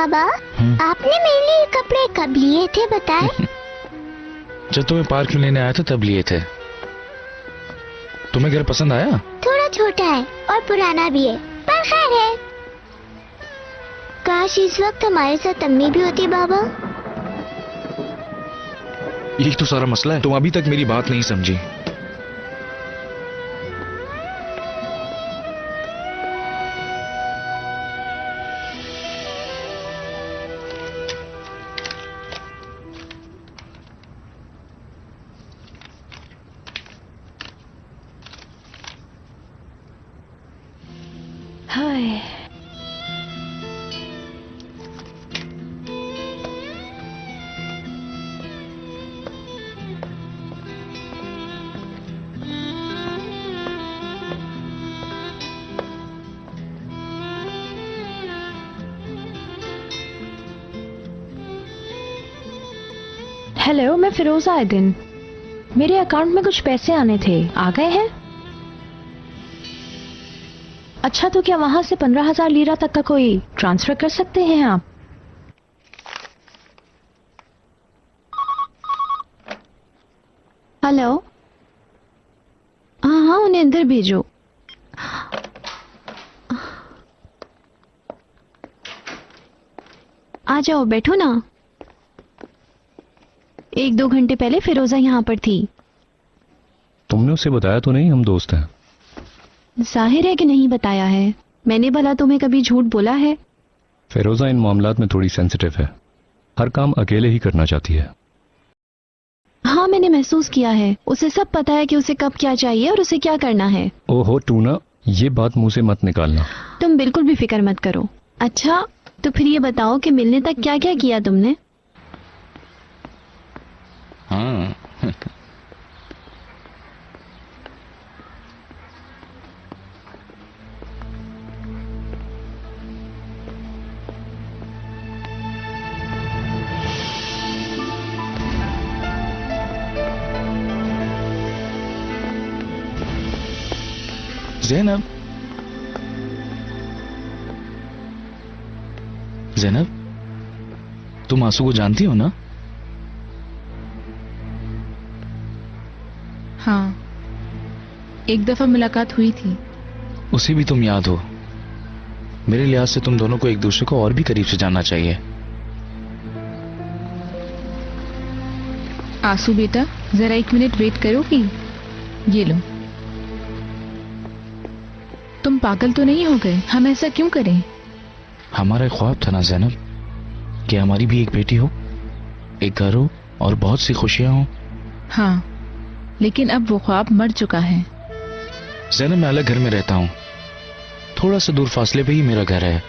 बाबा, आपने मेरे लिए कपड़े कब लिए थे बताएं? जब तुम्हें पार्क में लेने आया था तब लिए थे। तुम्हें घर पसंद आया? थोड़ा छोटा है और पुराना भी है, पर खैर है। काश इस वक्त हमारे साथ अम्मी भी होती बाबा। यही तो सारा मसला है, तुम अभी तक मेरी बात नहीं समझी। हाय, हेलो, मैं फिरोजा आयदिन। मेरे अकाउंट में कुछ पैसे आने थे, आ गए हैं? अच्छा, तो क्या वहां से 15,000 लीरा तक का कोई ट्रांसफर कर सकते हैं आप? हेलो, हाँ हाँ, उन्हें अंदर भेजो। आ जाओ, बैठो ना। 1-2 घंटे पहले फिरोजा यहाँ पर थी। तुमने उसे बताया तो नहीं हम दोस्त हैं? जाहिर है कि नहीं बताया है। मैंने भला तुम्हें कभी झूठ बोला है? फिरोजा इन मामलात में थोड़ी सेंसिटिव है, हर काम अकेले ही करना चाहती है। हाँ, मैंने महसूस किया है। उसे सब पता है कि उसे कब क्या चाहिए और उसे क्या करना है। ओहो टूना, ये बात मुंह से मत निकालना। तुम बिल्कुल भी फिक्र मत करो। अच्छा, तो फिर ये बताओ कि मिलने तक क्या क्या किया तुमने? हाँ ज़ैनब, ज़ैनब, तुम आंसू को जानती हो ना? हाँ, एक दफा मुलाकात हुई थी। उसे भी तुम याद हो। मेरे लिहाज से तुम दोनों को एक दूसरे को और भी करीब से जानना चाहिए। आंसू बेटा, जरा 1 मिनट वेट करोगी? ये लो। तुम पागल तो नहीं हो गए? हम ऐसा क्यों करें? हमारा एक ख्वाब था ना ज़ैनब, कि हमारी भी एक बेटी हो, एक घर हो और बहुत सी खुशियां हो। हाँ, लेकिन अब वो ख्वाब मर चुका है। ज़ैनब, मैं अलग घर में रहता हूँ, थोड़ा सा दूर फासले पे ही मेरा घर है।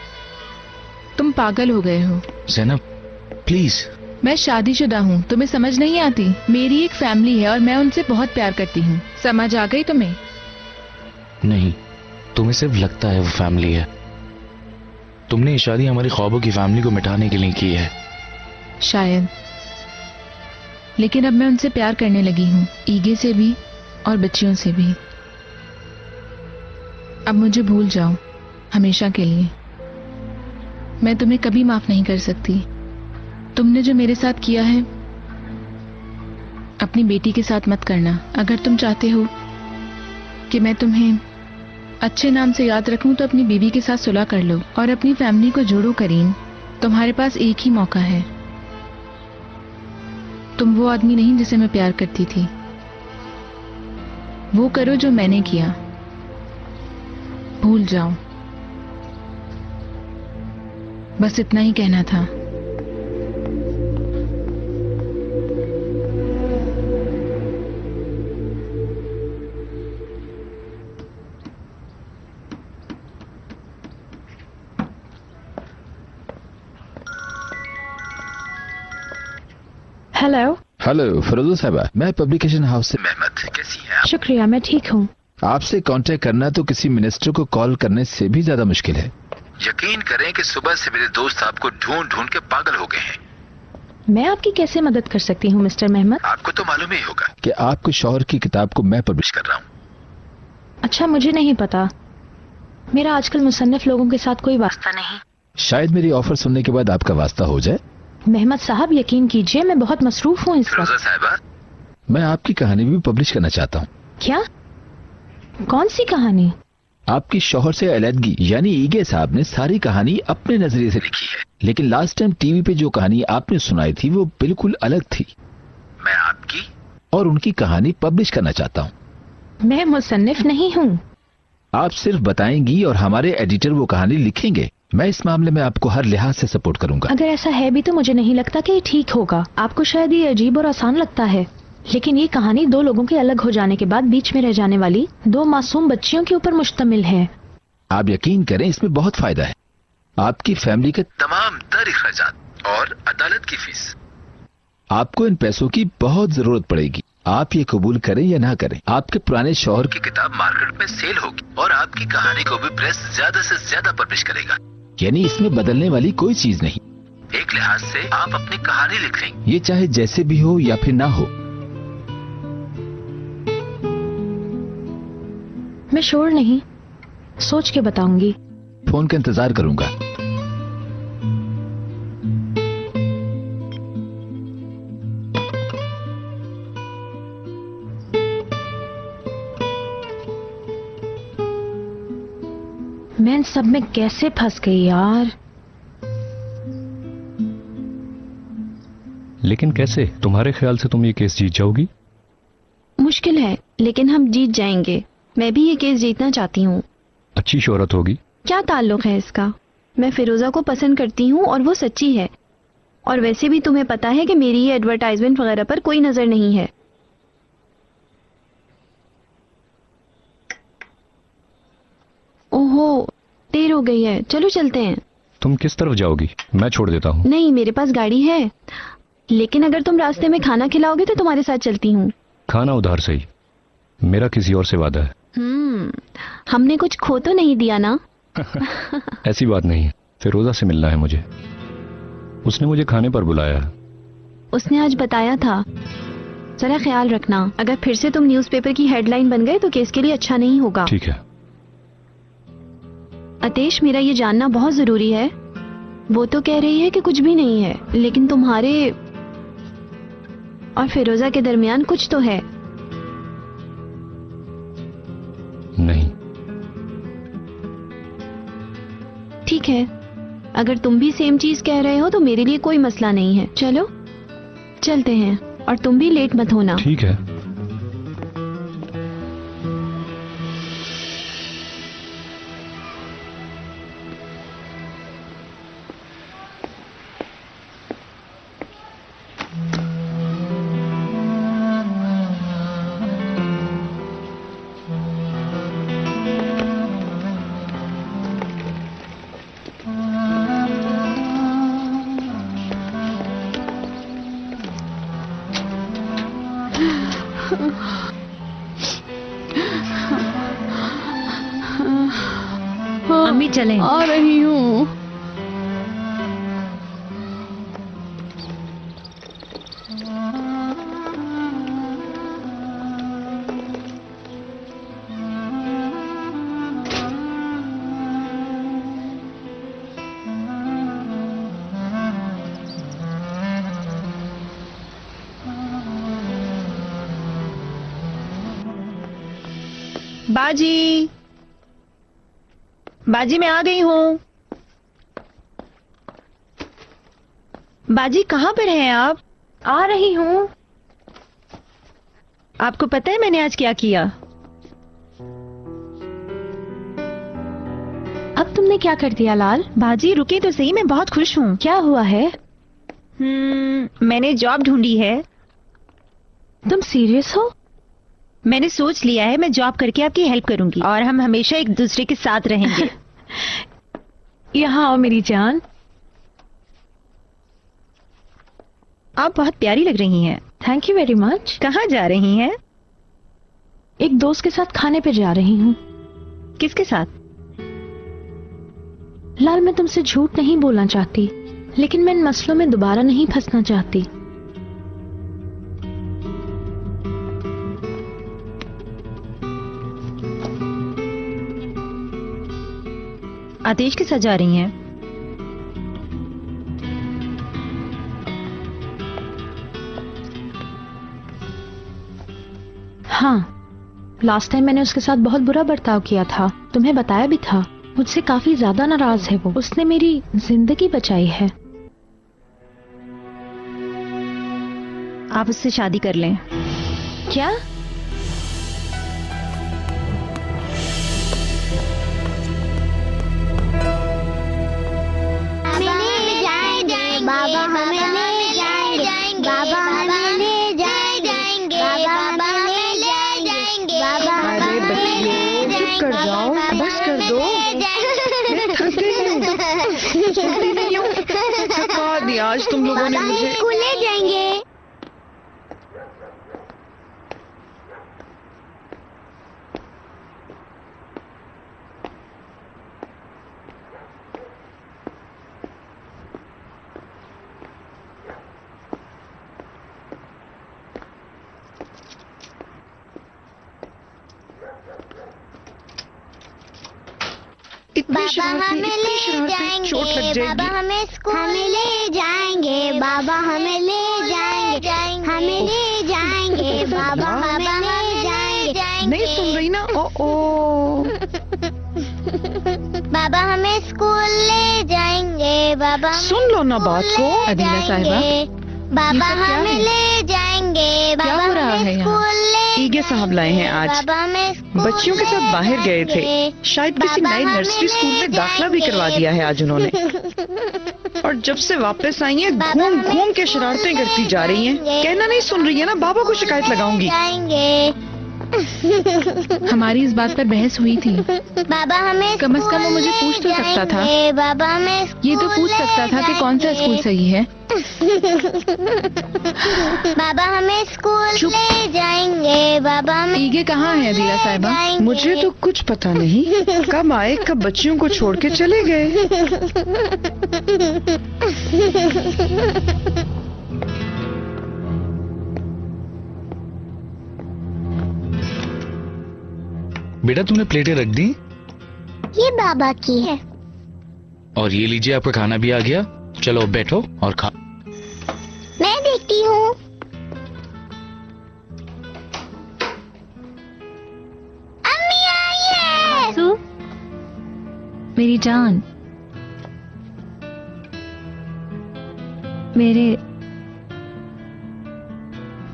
तुम पागल हो गए हो। ज़ैनब प्लीज। मैं शादीशुदा हूँ, तुम्हें समझ नहीं आती? मेरी एक फैमिली है और मैं उनसे बहुत प्यार करती हूँ। समझ आ गई तुम्हें? नहीं, तुम्हें सिर्फ लगता है वो फैमिली है। तुमने ये शादी हमारी ख्वाबों की फैमिली को मिटाने के लिए की है। शायद, लेकिन अब मैं उनसे प्यार करने लगी हूँ, ईगे से भी और बच्चियों से भी। अब मुझे भूल जाओ हमेशा के लिए। मैं तुम्हें कभी माफ नहीं कर सकती। तुमने जो मेरे साथ किया है, अपनी बेटी के साथ मत करना। अगर तुम चाहते हो कि मैं तुम्हें अच्छे नाम से याद रखूं तो अपनी बीवी के साथ सुलह कर लो और अपनी फैमिली को जोड़ो। करीम, तुम्हारे पास एक ही मौका है। तुम वो आदमी नहीं जिसे मैं प्यार करती थी। वो करो जो मैंने किया, भूल जाओ। बस इतना ही कहना था। हेलो। हेलो फिरोजा साहबा, मैं पब्लिकेशन हाउस से मेहमद। कैसी हैं आप? शुक्रिया, मैं ठीक हूँ। आपसे कांटेक्ट करना तो किसी मिनिस्टर को कॉल करने से भी ज्यादा मुश्किल है। यकीन करें कि सुबह से मेरे दोस्त आपको ढूंढ ढूंढ के पागल हो गए हैं। मैं आपकी कैसे मदद कर सकती हूँ मिस्टर मेहमद? आपको तो मालूम ही होगा कि आपके शौहर की किताब को मैं पब्लिश कर रहा हूँ। अच्छा, मुझे नहीं पता। मेरा आजकल मुसन्निफ लोगों के साथ कोई वास्ता नहीं। शायद मेरी ऑफर सुनने के बाद आपका वास्ता हो जाए। मेहमद साहब यकीन कीजिए मैं बहुत मसरूफ हूँ इस वक्त। साहिबा, मैं आपकी कहानी भी पब्लिश करना चाहता हूँ। क्या? कौन सी कहानी? आपकी शौहर से अलहदगी यानी ईगे साहब ने सारी कहानी अपने नजरिए से लिखी है, लेकिन लास्ट टाइम टीवी पे जो कहानी आपने सुनाई थी वो बिल्कुल अलग थी। मैं आपकी और उनकी कहानी पब्लिश करना चाहता हूँ। मैं मुसन्निफ नहीं हूँ। आप सिर्फ बताएंगी और हमारे एडिटर वो कहानी लिखेंगे। मैं इस मामले में आपको हर लिहाज से सपोर्ट करूंगा। अगर ऐसा है भी तो मुझे नहीं लगता कि ये ठीक होगा। आपको शायद ये अजीब और आसान लगता है, लेकिन ये कहानी दो लोगों के अलग हो जाने के बाद बीच में रह जाने वाली दो मासूम बच्चियों के ऊपर मुश्तमिल है। आप यकीन करें इसमें बहुत फायदा है। आपकी फैमिली के तमाम तर अखराजात और अदालत की फीस। आपको इन पैसों की बहुत जरूरत पड़ेगी। आप ये कबूल करें या ना करें, आपके पुराने शौहर की किताब मार्केट में सेल होगी और आपकी कहानी को भी प्रेस ज्यादा से ज्यादा पब्लिश करेगा। यानी इसमें बदलने वाली कोई चीज नहीं। एक लिहाज से आप अपनी कहानी लिख लेंगे, ये चाहे जैसे भी हो या फिर ना हो। मैं श्योर नहीं, सोच के बताऊंगी। फोन का इंतजार करूंगा। मैं इन सब में कैसे फंस गई यार। लेकिन कैसे? तुम्हारे ख्याल से तुम ये केस जीत जाओगी? मुश्किल है, लेकिन हम जीत जाएंगे। मैं भी ये केस जीतना चाहती हूँ। अच्छी शोहरत होगी। क्या ताल्लुक है इसका? मैं फिरोजा को पसंद करती हूँ और वो सच्ची है। और वैसे भी तुम्हें पता है कि मेरी ये एडवर्टाइजमेंट वगैरह पर कोई नजर नहीं है। ओहो, देर हो गई है, चलो चलते हैं। तुम किस तरफ जाओगी? मैं छोड़ देता हूँ। नहीं, मेरे पास गाड़ी है, लेकिन अगर तुम रास्ते में खाना खिलाओगे तो तुम्हारे साथ चलती हूँ। खाना उधार से ही, मेरा किसी और से वादा है। हमने कुछ खो तो नहीं दिया ना? ऐसी बात नहीं है, फिरोजा से मिलना है मुझे। उसने मुझे खाने पर बुलाया है। उसने आज बताया था। जरा ख्याल रखना, अगर फिर से तुम न्यूज़पेपर की हेडलाइन बन गए तो केस के लिए अच्छा नहीं होगा। ठीक है। अतेश, मेरा ये जानना बहुत जरूरी है। वो तो कह रही है कि कुछ भी नहीं है, लेकिन तुम्हारे और फिरोजा के दरमियान कुछ तो है। नहीं। ठीक है, अगर तुम भी सेम चीज कह रहे हो तो मेरे लिए कोई मसला नहीं है। चलो चलते हैं, और तुम भी लेट मत होना। ठीक है। अम्मी चलें। आ रही हूँ। बाजी, बाजी मैं आ गई हूँ। बाजी कहाँ पर हैं आप? आ रही हूँ। आपको पता है मैंने आज क्या किया? अब तुमने क्या कर दिया लाल? बाजी रुके तो सही, मैं बहुत खुश हूँ। क्या हुआ है? मैंने जॉब ढूंढी है। तुम सीरियस हो? मैंने सोच लिया है मैं जॉब करके आपकी हेल्प करूंगी और हम हमेशा एक दूसरे के साथ रहेंगे। यहाँ आओ मेरी जान। आप बहुत प्यारी लग रही हैं। Thank you very much. कहाँ जा रही हैं? एक दोस्त के साथ खाने पे जा रही हूँ। किसके साथ? लाल, मैं तुमसे झूठ नहीं बोलना चाहती, लेकिन मैं इन मसलों में दोबारा नहीं फंसना चाहती। आदेश के साथ जा रही हैं? हाँ, लास्ट टाइम मैंने उसके साथ बहुत बुरा बर्ताव किया था, तुम्हें बताया भी था। मुझसे काफी ज्यादा नाराज है वो। उसने मेरी जिंदगी बचाई है। आप उससे शादी कर लें। क्या? बाबा हमें ले जाएंगे, बाबा हमें ले जाएंगे, बाबा हमें ले जाएंगे, बाबा अरे बच्चियों, चुप कर जाओ, बस कर दो। मैं थक गई हूँ, सुनती नहीं हूँ। थका दिया आज तुम लोगों ने मुझे। स्कूल ले जाएंगे। बाबा हमें ले जाएंगे, बाबा हमें स्कूल ले जाएंगे, बाबा हमें ले जाएंगे, हमें ले जाएंगे, बाबा हमें ले जाएंगे। नहीं सुन रही ना? ओ बाबा हमें स्कूल ले जाएंगे, बाबा सुन लो ना बात को। अदीला साहिबा, बाबा ये सब क्या हमें है? ले जाएंगे, क्या बाबा हो रहा हमें है यहाँ? स्कूल ले ईगे साहब लाए हैं आज। बाबा हमें स्कूल बच्चियों के साथ बाहर गए थे, शायद किसी बाबा नई हमें नर्सरी स्कूल में ले दाखिला भी करवा जाएंगे। दिया है आज उन्होंने। और जब से वापस आई हैं, बाबा घूम हमें घूम के शरारतें करती जा रही हैं। कहना नहीं सुन रही है ना, बाबा को शिकायत लगाऊंगी। जाएंगे। हमारी इस बात पर बहस हुई थी। बाबा हमें कम से कम वो मुझे स्कूल पूछ तो सकता था। जाएंगे, बाबा हमें ये तो पूछ सकता था कि कौन सा स्कूल सही है। बाबा हमें स्कूल ले जाएंगे, बाबा हमें ईगे कहाँ है अदीला साहिबा? जाएंगे। मुझे तो कुछ पता नहीं, कब आए कब बच्चियों को छोड़ के चले गए। बेटा तुमने प्लेटें रख दी? ये बाबा की है। और ये लीजिए, आपका खाना भी आ गया। चलो बैठो और खा। मैं देखती हूँ। अम्मी आई है। मेरी जान, मेरे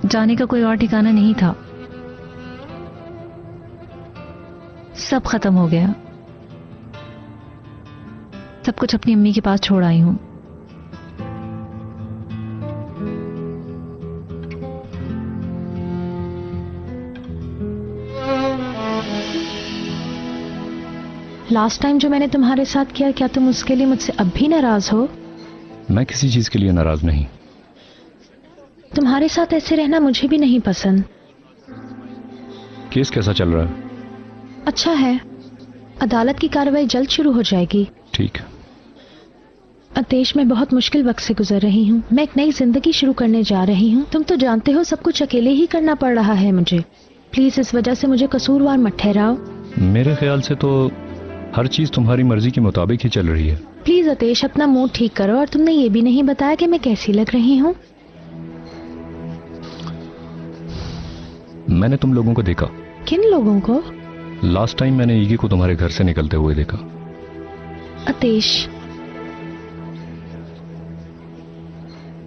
जाने का कोई और ठिकाना नहीं था। सब खत्म हो गया। सब कुछ अपनी अम्मी के पास छोड़ आई हूं। लास्ट टाइम जो मैंने तुम्हारे साथ किया, क्या तुम उसके लिए मुझसे अब भी नाराज हो? मैं किसी चीज के लिए नाराज नहीं। तुम्हारे साथ ऐसे रहना मुझे भी नहीं पसंद। केस कैसा चल रहा है? अच्छा है, अदालत की कार्रवाई जल्द शुरू हो जाएगी। ठीक है। देश में बहुत मुश्किल वक्त से गुजर रही हूँ। मैं एक नई जिंदगी शुरू करने जा रही हूँ। तुम तो जानते हो सब कुछ अकेले ही करना पड़ रहा है मुझे। प्लीज इस वजह से मुझे कसूरवार मत ठहराओ। मेरे ख्याल से तो हर चीज तुम्हारी मर्जी के मुताबिक ही चल रही है। प्लीज अतेश, अपना मूड ठीक करो। और तुमने ये भी नहीं बताया कि मैं कैसी लग रही हूँ। मैंने तुम लोगों को देखा। किन लोगों को? लास्ट टाइम मैंने ईगी को तुम्हारे घर से निकलते हुए देखा। अतेश,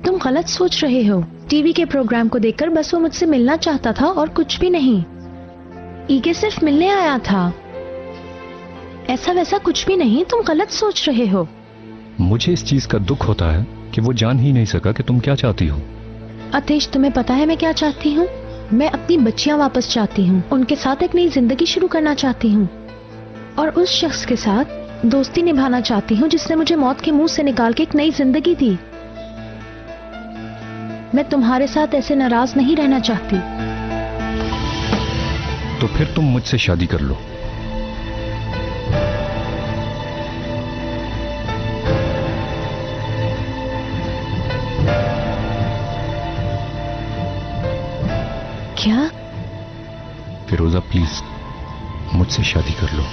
तुम गलत सोच रहे हो। टीवी के प्रोग्राम को देखकर बस वो मुझसे मिलना चाहता था और कुछ भी नहीं। ईगे सिर्फ मिलने आया था, ऐसा वैसा कुछ भी नहीं। तुम गलत सोच रहे हो। मुझे इस चीज का दुख होता है कि वो जान ही नहीं सका कि तुम क्या चाहती हो। अतेश, तुम्हें पता है मैं क्या चाहती हूँ? मैं अपनी बच्चियां वापस चाहती हूँ। उनके साथ एक नई जिंदगी शुरू करना चाहती हूँ और उस शख्स के साथ दोस्ती निभाना चाहती हूँ जिसने मुझे मौत के मुंह से निकाल के एक नई जिंदगी दी। मैं तुम्हारे साथ ऐसे नाराज नहीं रहना चाहती। तो फिर तुम मुझसे शादी कर लो। क्या? फिरोजा प्लीज मुझसे शादी कर लो।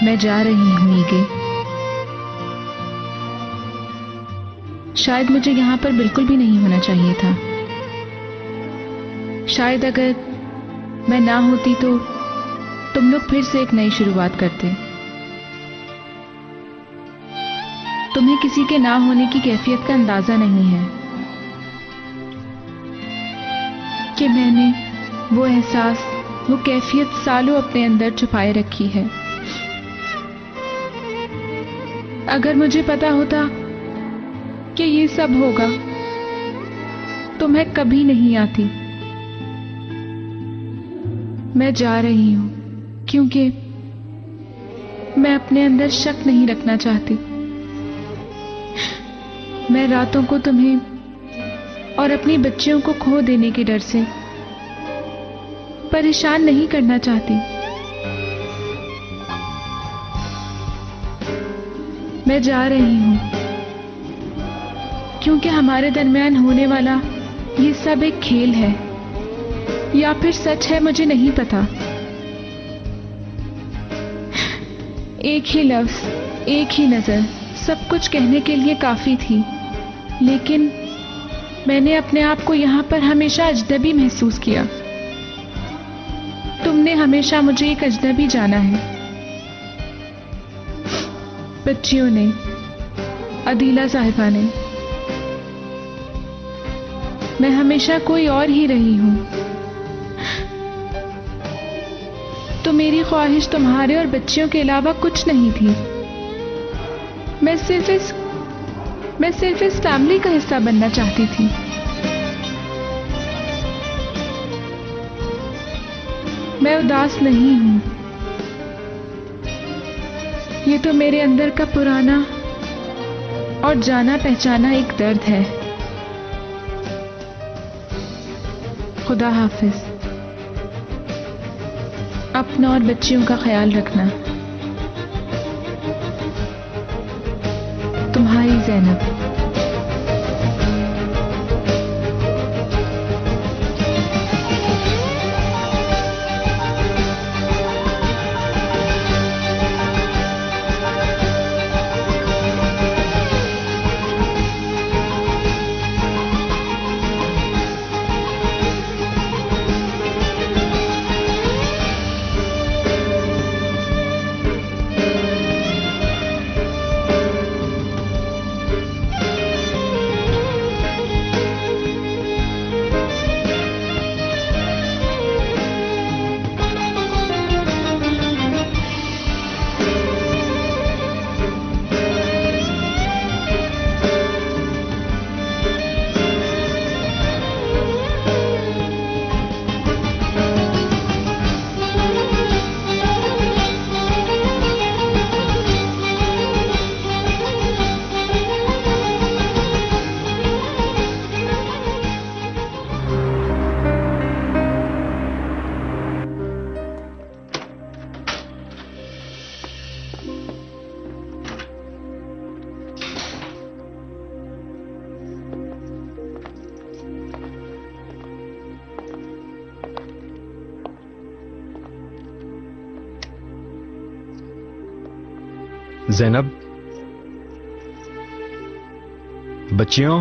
मैं जा रही हूँ ईगे। शायद मुझे यहाँ पर बिल्कुल भी नहीं होना चाहिए था। शायद अगर मैं ना होती तो तुम लोग फिर से एक नई शुरुआत करते। तुम्हें किसी के ना होने की कैफियत का अंदाजा नहीं है कि मैंने वो एहसास, वो कैफियत सालों अपने अंदर छुपाए रखी है। अगर मुझे पता होता कि ये सब होगा तो मैं कभी नहीं आती। मैं जा रही हूं क्योंकि मैं अपने अंदर शक नहीं रखना चाहती। मैं रातों को तुम्हें और अपनी बच्चियों को खो देने के डर से परेशान नहीं करना चाहती। मैं जा रही हूं क्योंकि हमारे दरमियान होने वाला ये सब एक खेल है या फिर सच है, मुझे नहीं पता। एक ही लफ्ज, एक ही नजर सब कुछ कहने के लिए काफी थी, लेकिन मैंने अपने आप को यहां पर हमेशा अजनबी महसूस किया। तुमने हमेशा मुझे एक अजनबी जाना है। बच्चियों ने, अदीला साहिबा ने, मैं हमेशा कोई और ही रही हूं। तो मेरी ख्वाहिश तुम्हारे और बच्चियों के अलावा कुछ नहीं थी। मैं सिर्फ इस फैमिली का हिस्सा बनना चाहती थी। मैं उदास नहीं हूं। ये तो मेरे अंदर का पुराना और जाना पहचाना एक दर्द है। खुदा हाफिज। अपना और बच्चियों का ख्याल रखना। तुम्हारी ज़ैनब। ज़ैनब, बच्चियों,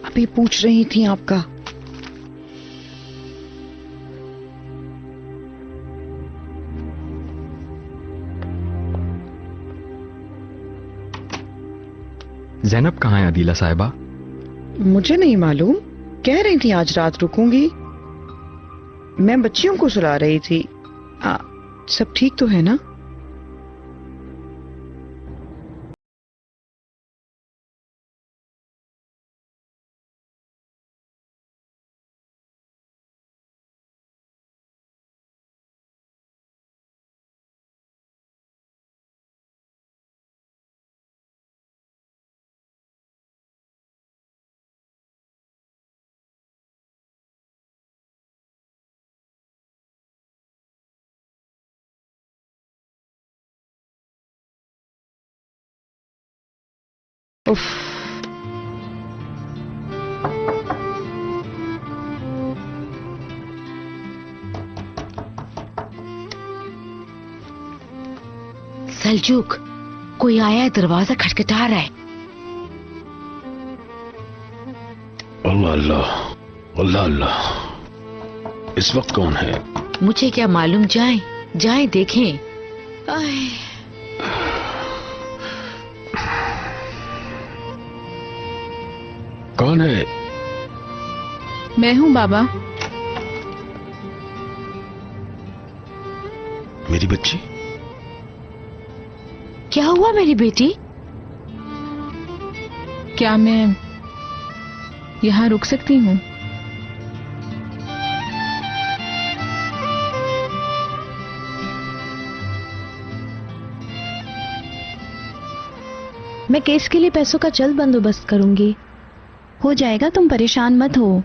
अभी पूछ रही थी आपका। ज़ैनब कहाँ है अदीला साहिबा? मुझे नहीं मालूम, कह रही थी आज रात रुकूंगी। मैं बच्चियों को सुला रही थी। सब ठीक तो है ना? उफ, सलजूक, कोई आया है, दरवाजा खटखटा रहा है। अल्लाह अल्लाह अल्लाह अल्लाह, इस वक्त कौन है? मुझे क्या मालूम, जाएं जाएं देखें। आए। कौन है? मैं हूँ बाबा। मेरी बच्ची? क्या हुआ मेरी बेटी? क्या मैं यहाँ रुक सकती हूँ? मैं केस के लिए पैसों का जल्द बंदोबस्त करूंगी। हो जाएगा, तुम परेशान मत हो।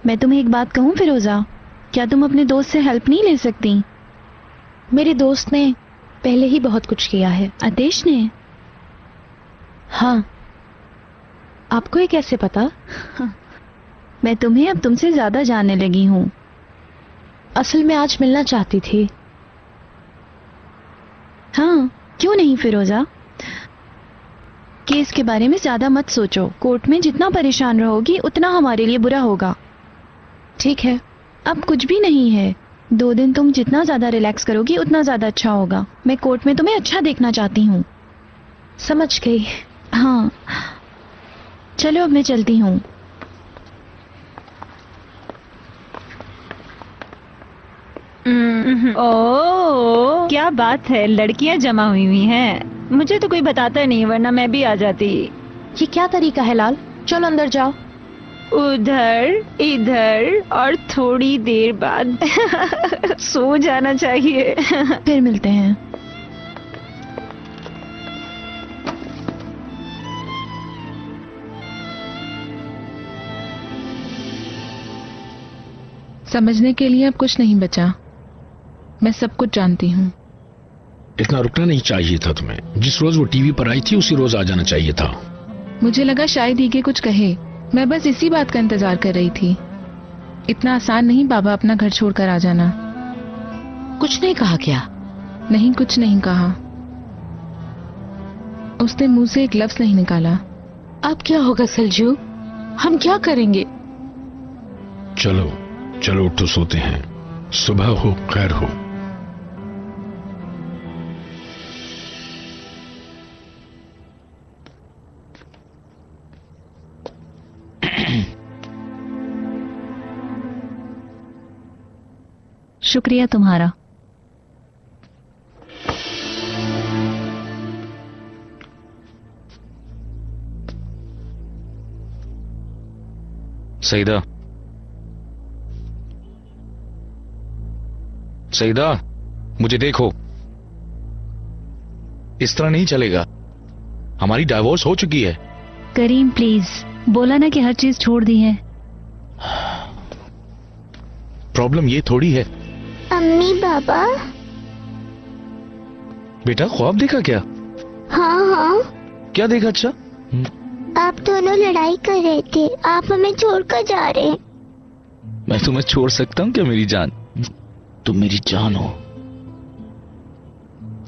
मैं तुम्हें एक बात कहूं फिरोजा, क्या तुम अपने दोस्त से हेल्प नहीं ले सकती? मेरे दोस्त ने पहले ही बहुत कुछ किया है। आदेश ने? हाँ। आपको ये कैसे पता? मैं तुम्हें अब तुमसे ज्यादा जानने लगी हूं। असल में आज मिलना चाहती थी। हाँ, क्यों नहीं फिरोजा? केस के बारे में ज्यादा मत सोचो। कोर्ट में जितना परेशान रहोगी उतना हमारे लिए बुरा होगा। ठीक है, अब कुछ भी नहीं है। 2 दिन तुम जितना ज्यादा रिलैक्स करोगी उतना ज्यादा अच्छा होगा। मैं कोर्ट में तुम्हें अच्छा देखना चाहती हूँ। समझ गई। हाँ, चलो अब मैं चलती हूँ। ओह, क्या बात है, लड़कियां जमा हुई हैं। मुझे तो कोई बताता नहीं, वरना मैं भी आ जाती। ये क्या तरीका है लाल? चलो अंदर जाओ। उधर इधर और थोड़ी देर बाद सो जाना चाहिए। फिर मिलते हैं। समझने के लिए अब कुछ नहीं बचा। मैं सब कुछ जानती हूँ। इतना रुकना नहीं चाहिए था तुम्हें। जिस रोज वो टीवी पर आई थी उसी रोज आ जाना चाहिए था। मुझे लगा शायद ईके कुछ कहे। मैं बस इसी बात का इंतजार कर रही थी। इतना आसान नहीं बाबा अपना घर छोड़कर आ जाना। कुछ नहीं कहा क्या? नहीं, कुछ नहीं कहा। उसने मुंह से एक लफ्ज नहीं निकाला। अब क्या होगा सलजू? हम क्या करेंगे? चलो चलो उठो, सोते हैं। सुबह हो खैर हो। शुक्रिया तुम्हारा। सईदा, सईदा, मुझे देखो। इस तरह नहीं चलेगा। हमारी डाइवोर्स हो चुकी है। करीम प्लीज, बोला ना कि हर चीज छोड़ दी है। प्रॉब्लम ये थोड़ी है। अम्मी पापा। बेटा ख्वाब देखा क्या? हाँ हाँ, क्या देखा? अच्छा, आप दोनों लड़ाई कर रहे थे। आप हमें छोड़कर जा रहे हैं। मैं तुम्हें छोड़ सकता हूँ क्या मेरी जान? तुम मेरी जान हो।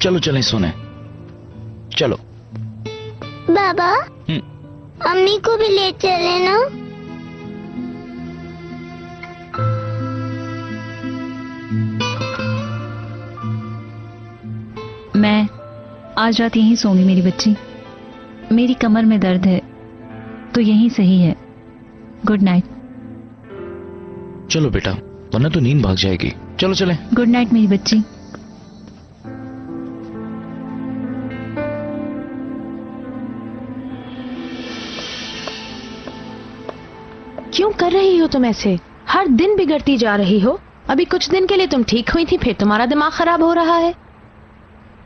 चलो चलें सोने। चलो बाबा, अम्मी को भी ले चले ना। मैं आज रात यहीं सोऊंगी मेरी बच्ची। मेरी कमर में दर्द है तो यहीं सही है। Good night. चलो बेटा, वरना तो नींद भाग जाएगी। चलो चलें। गुड नाइट मेरी बच्ची। क्यों कर रही हो तुम ऐसे? हर दिन बिगड़ती जा रही हो। अभी कुछ दिन के लिए तुम ठीक हुई थी, फिर तुम्हारा दिमाग खराब हो रहा है।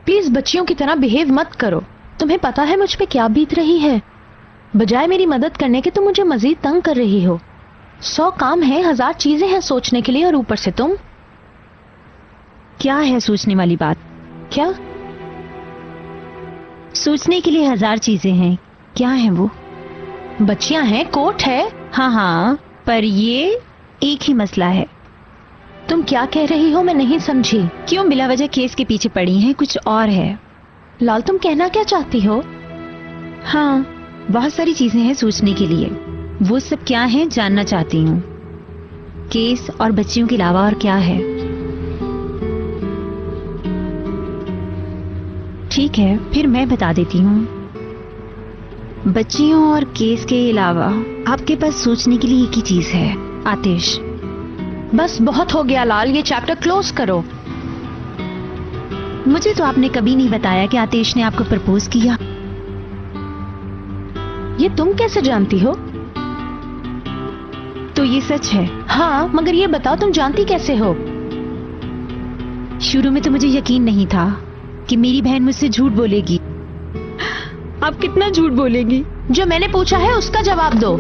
प्लीज बच्चियों की तरह बिहेव मत करो। तुम्हें पता है मुझ पे क्या बीत रही है? बजाय मेरी मदद करने के तुम मुझे मजीद तंग कर रही हो। 100 काम है, 1000 चीजें हैं सोचने के लिए, और ऊपर से तुम। क्या है सोचने वाली बात? क्या? सोचने के लिए 1000 चीजें हैं। क्या है वो? बच्चियां हैं, कोर्ट है। हाँ हाँ, पर ये एक ही मसला है। तुम क्या कह रही हो? मैं नहीं समझी। क्यों बिला वजह केस के पीछे पड़ी हैं? कुछ और है। लाल, तुम कहना क्या चाहती हो? हाँ, बहुत सारी चीजें हैं सोचने के लिए। वो सब क्या है जानना चाहती हूँ। केस और बच्चियों के अलावा और क्या है? ठीक है, फिर मैं बता देती हूँ। बच्चियों और केस के अलावा आपके पास सोचने के लिए एक ही चीज है, आतिश। बस बहुत हो गया लाल, ये चैप्टर क्लोज करो। मुझे तो आपने कभी नहीं बताया कि आतिश ने आपको प्रपोज किया। ये तुम कैसे जानती हो? तो ये सच है। हाँ, मगर ये बताओ तुम जानती कैसे हो? शुरू में तो मुझे यकीन नहीं था कि मेरी बहन मुझसे झूठ बोलेगी। आप कितना झूठ बोलेगी? जो मैंने पूछा है उसका जवाब दो।